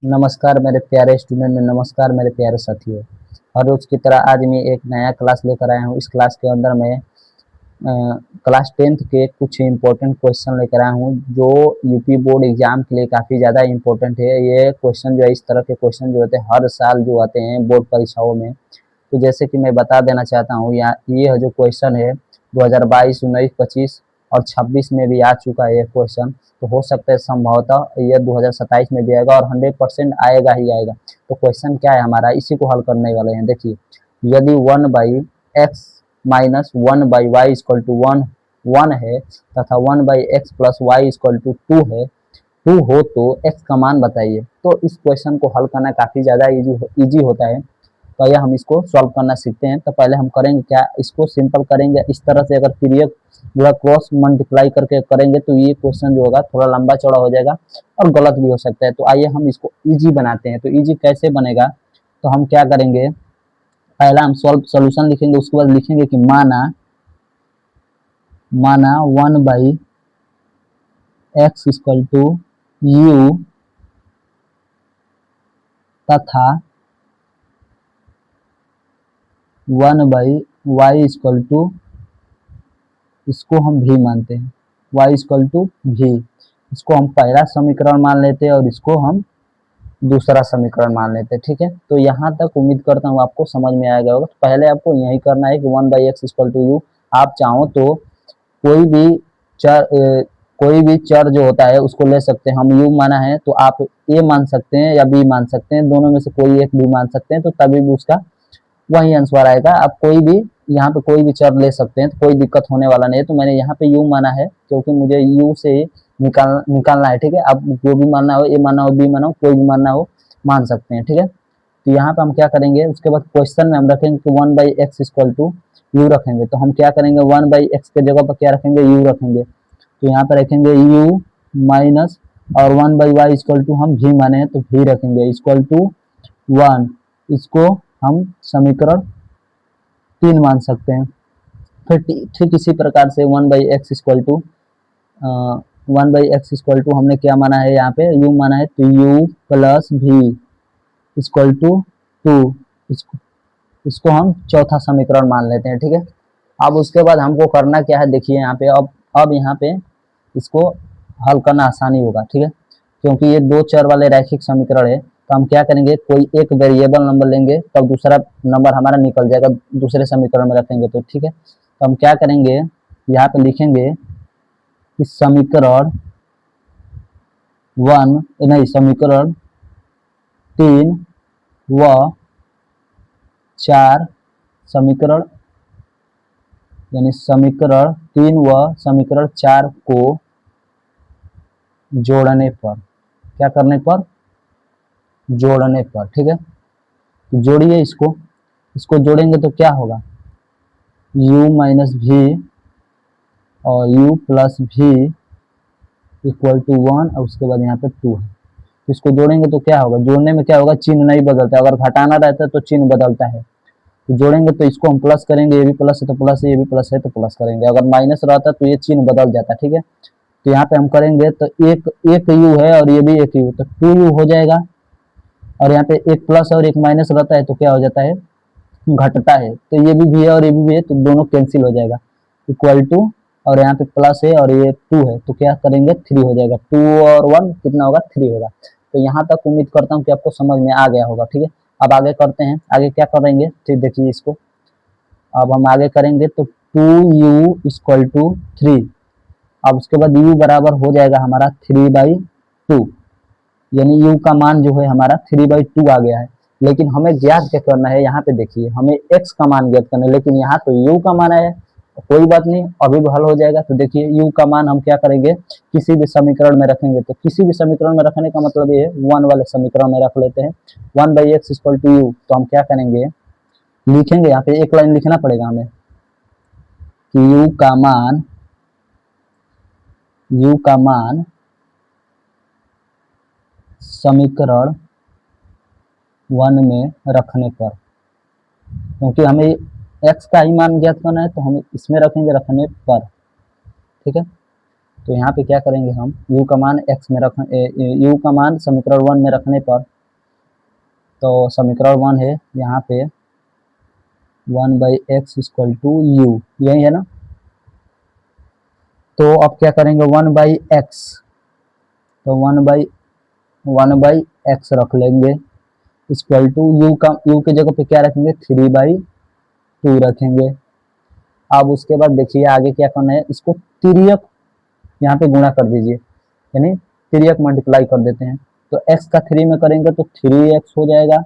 नमस्कार मेरे प्यारे स्टूडेंट, नमस्कार मेरे प्यारे साथियों। हर रोज की तरह आज मैं एक नया क्लास लेकर आया हूँ। इस क्लास के अंदर मैं क्लास 10th के कुछ इम्पोर्टेंट क्वेश्चन लेकर आया हूँ जो यूपी बोर्ड एग्जाम के लिए काफ़ी ज़्यादा इम्पोर्टेंट है। ये क्वेश्चन जो है, इस तरह के क्वेश्चन जो होते हैं हर साल जो आते हैं बोर्ड परीक्षाओं में। तो जैसे कि मैं बता देना चाहता हूँ, यहाँ ये जो क्वेश्चन है 2022, 19, 25 और 26 में भी आ चुका है ये क्वेश्चन। तो हो सकता है संभवतः ये 2027 में भी आएगा और 100% आएगा ही आएगा। तो क्वेश्चन क्या है हमारा, इसी को हल करने वाले हैं। देखिए, यदि 1/x minus 1/y equal to 1 है तथा 1/x plus Y equal to 2 है, 2 हो तो x का मान बताइए। तो इस क्वेश्चन को हल करना काफ़ी ज़्यादा इजी होता है। तो आइए हम इसको सॉल्व करना सीखते हैं। तो पहले हम करेंगे क्या, इसको सिंपल करेंगे। इस तरह से अगर पीरियड पूरा क्रॉस मल्टीप्लाई करके करेंगे तो ये क्वेश्चन जो होगा थोड़ा लंबा चौड़ा हो जाएगा और गलत भी हो सकता है। तो आइए हम इसको इजी बनाते हैं। तो इजी कैसे बनेगा, तो हम क्या करेंगे, पहला हम सोल्यूशन लिखेंगे, उसके बाद लिखेंगे कि माना 1/x इक्वल टू यू तथा 1/y इक्वल टू, इसको हम भी मानते हैं, y इक्वल टू भी। इसको हम पहला समीकरण मान लेते हैं और इसको हम दूसरा समीकरण मान लेते हैं। ठीक है, तो यहाँ तक उम्मीद करता हूँ आपको समझ में आ गया होगा। तो पहले आपको यही करना है कि 1/x इक्वल टू यू। आप चाहो तो कोई भी चर जो होता है उसको ले सकते हैं। हम u माना है तो आप a मान सकते हैं या b मान सकते हैं, दोनों में से कोई एक भी मान सकते हैं। तो तभी भी उसका वही आंसर आएगा। आप कोई भी यहाँ पे कोई भी चर ले सकते हैं, तो कोई दिक्कत होने वाला नहीं है। तो मैंने यहाँ पे u माना है क्योंकि मुझे u से निकालना है। ठीक है, आप जो भी मानना हो, a मानना हो, b मानना हो, कोई भी मानना हो मान सकते हैं। ठीक है, तो यहाँ पे हम क्या करेंगे, उसके बाद क्वेश्चन में हम रखेंगे कि 1/x इक्वल टू यू रखेंगे। तो हम क्या करेंगे, 1/x के जगह पर क्या रखेंगे, u रखेंगे। तो यहाँ पे रखेंगे u माइनस और 1/y इक्वल टू हम भी माने हैं तो भी रखेंगे इक्वल टू 1। इसको हम समीकरण 3 मान सकते हैं। फिर ठीक इसी प्रकार से 1/x equal to 1/x equal to हमने क्या माना है, यहाँ पे u माना है तो u प्लस भी इक्वल टू 2। इसको हम चौथा समीकरण मान लेते हैं। ठीक है, अब उसके बाद हमको करना क्या है, देखिए यहाँ पे अब यहाँ पे इसको हल करना आसानी होगा। ठीक है, क्योंकि ये दो चर वाले रैखिक समीकरण है। तो हम क्या करेंगे, कोई एक वेरिएबल नंबर लेंगे तब दूसरा नंबर हमारा निकल जाएगा, दूसरे समीकरण में रखेंगे तो। ठीक है, तो हम क्या करेंगे, यहाँ पे लिखेंगे कि समीकरण 3 व 4 समीकरण, यानी समीकरण 3 व समीकरण 4 को जोड़ने पर, क्या करने पर, जोड़ने पर। ठीक है, तो जोड़िए इसको जोड़ेंगे तो क्या होगा, u माइनस भी और u प्लस भी इक्वल टू 1 और उसके बाद यहाँ पे 2 है। तो इसको जोड़ेंगे तो क्या होगा, जोड़ने में क्या होगा, चिन्ह नहीं बदलता। अगर घटाना रहता है तो चिन्ह बदलता है। तो जोड़ेंगे तो इसको हम प्लस करेंगे, ये भी प्लस है तो प्लस है, ये भी प्लस है तो प्लस करेंगे। अगर माइनस रहता तो ये चिन्ह बदल जाता। ठीक है, तो यहाँ पे हम करेंगे तो एक u है और ये भी एक u, तो 2u हो जाएगा। और यहाँ पे एक प्लस और एक माइनस रहता है तो क्या हो जाता है, घटता है। तो ये भी है और ये भी है तो दोनों कैंसिल हो जाएगा, इक्वल टू, और यहाँ पे प्लस है और ये 2 है तो क्या करेंगे, 3 हो जाएगा। 2 और 1 कितना होगा, 3 होगा। तो यहाँ तक उम्मीद करता हूँ कि आपको समझ में आ गया होगा। ठीक है, अब आगे करते हैं, आगे क्या करेंगे, ठीक देखिए इसको। अब हम आगे करेंगे तो 2u इक्वल टू 3। अब उसके बाद u बराबर हो जाएगा हमारा 3/2, यानी u का मान जो है हमारा 3/2 आ गया है। लेकिन हमें ज्ञात क्या करना है, यहाँ पे देखिए हमें x का मान ज्ञात करना है, लेकिन यहाँ तो u का मान है। कोई बात नहीं, अभी भी हल हो जाएगा। तो देखिए u का मान हम क्या करेंगे, किसी भी समीकरण में रखेंगे। तो किसी भी समीकरण में रखने का मतलब ये है 1 वाले समीकरण में रख लेते हैं। 1/x इक्वल टू यू, तो हम क्या करेंगे, लिखेंगे, यहाँ पे एक लाइन लिखना पड़ेगा हमें कि u का मान समीकरण 1 में रखने पर, क्योंकि हमें x का ही मान ज्ञात करना है तो हम इसमें रखेंगे रखने पर। ठीक है, तो यहाँ पे क्या करेंगे हम, u का मान x में u का मान समीकरण 1 में रखने पर तो समीकरण 1 है यहाँ पे 1/x इक्वल टू यू, यही है ना। तो अब क्या करेंगे 1/x, तो 1/x रख लेंगे इक्वल टू यू के जगह पे क्या रखेंगे 3/2 रखेंगे। अब उसके बाद देखिए आगे क्या करना है, इसको तिर्यक यहाँ पे गुणा कर दीजिए, यानी तिर्यक मल्टीप्लाई कर देते हैं। तो x का 3 में करेंगे तो 3x हो जाएगा।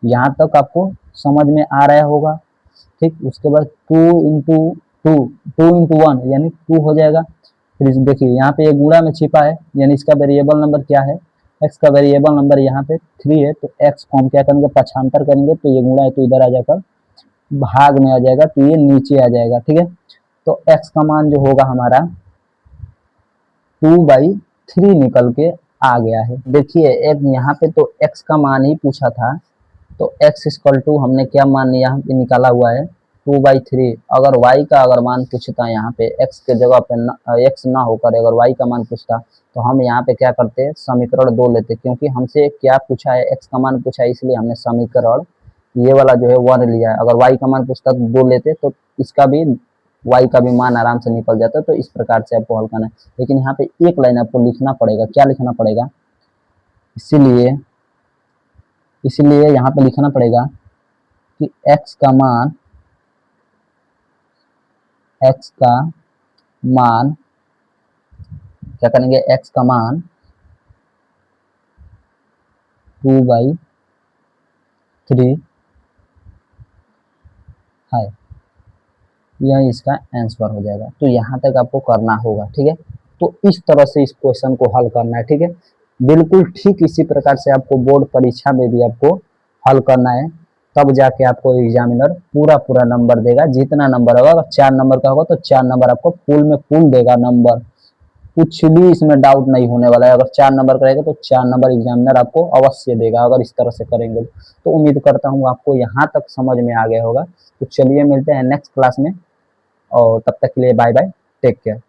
यहाँ तक आपको समझ में आ रहा होगा, ठीक। उसके बाद 2 इंटू 1 यानी 2 हो जाएगा। फिर देखिए यहाँ पे ये गुणा में छिपा है, यानी इसका वेरिएबल नंबर क्या है, x का वेरिएबल नंबर यहाँ पे 3 है। तो x को हम क्या करेंगे पक्षांतर करेंगे, तो ये गुणा है तो इधर आ जाकर भाग में आ जाएगा, तो ये नीचे आ जाएगा, ठीक है। तो x का मान जो होगा हमारा 2/3 निकल के आ गया है। देखिए एक यहाँ पे तो x का मान ही पूछा था, तो x इक्वल टू हमने क्या मान यहाँ पे निकाला हुआ है 2/3। अगर y का अगर मान पूछता यहाँ पे x के जगह पे x ना होकर अगर y का मान पूछता, तो हम यहाँ पे क्या करते समीकरण 2 लेते, क्योंकि हमसे क्या पूछा है x का मान पूछा है, इसलिए हमने समीकरण ये वाला जो है 1 लिया है। अगर y का मान पूछता तो 2 लेते, तो इसका भी y का भी मान आराम से निकल जाता। तो इस प्रकार से आपको हल करना है, लेकिन यहाँ पे एक लाइन आपको लिखना पड़ेगा। क्या लिखना पड़ेगा, इसीलिए यहाँ पे लिखना पड़ेगा कि x का मान क्या करेंगे, x का मान 2/3 है, यह इसका आंसर हो जाएगा। तो यहाँ तक आपको करना होगा, ठीक है। तो इस तरह से इस क्वेश्चन को हल करना है, ठीक है। बिल्कुल ठीक इसी प्रकार से आपको बोर्ड परीक्षा में भी आपको हल करना है, तब जाके आपको एग्जामिनर पूरा नंबर देगा। जितना नंबर होगा, अगर 4 नंबर का होगा तो 4 नंबर आपको फुल में फुल देगा नंबर, कुछ भी इसमें डाउट नहीं होने वाला है। अगर 4 नंबर करेगा तो 4 नंबर एग्जामिनर आपको अवश्य देगा, अगर इस तरह से करेंगे। तो उम्मीद करता हूँ आपको यहाँ तक समझ में आ गया होगा। तो चलिए मिलते हैं नेक्स्ट क्लास में, और तब तक के लिए बाय बाय, टेक केयर।